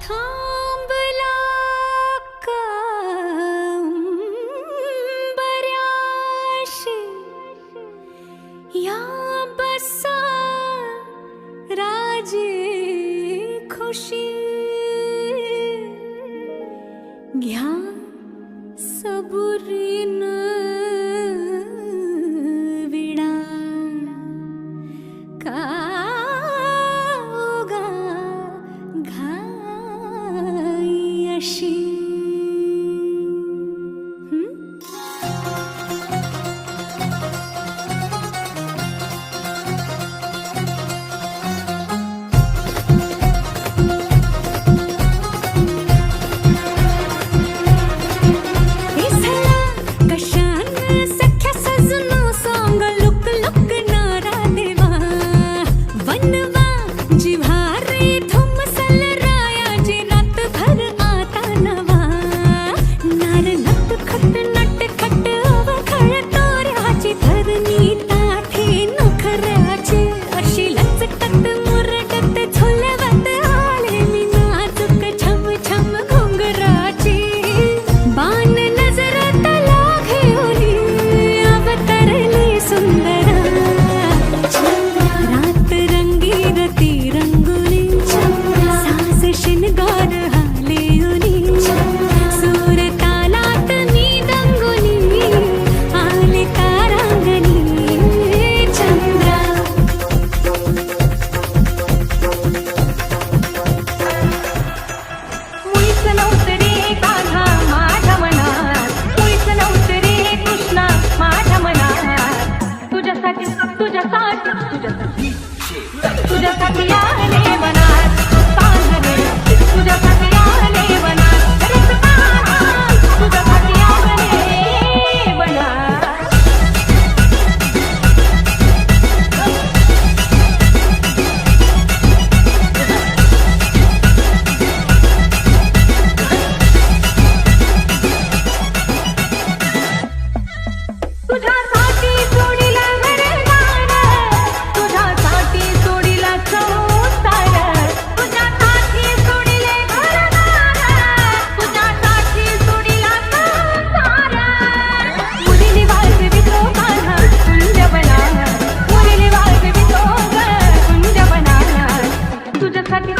थांबला का बऱ्याशी या बसा राजे खुशी घ्या सबुरीन विडा का उगा घाई अशी तुझ्यासाठी आले बनार पांढरे तुझ्यासाठी आले बनार तुझ्यासाठी आले बनार तुझ्यासाठी सोडीला घरदार तुझ्यासाठी सोडीला संसार तुझ्यासाठी सोडिले घरदार तुझ्यासाठी सोडीला संसार मुलीने वाजवी तो कान्हा कुंज बनार मुलीने वाजवी तो कुंज बनार तुझ्यासाठी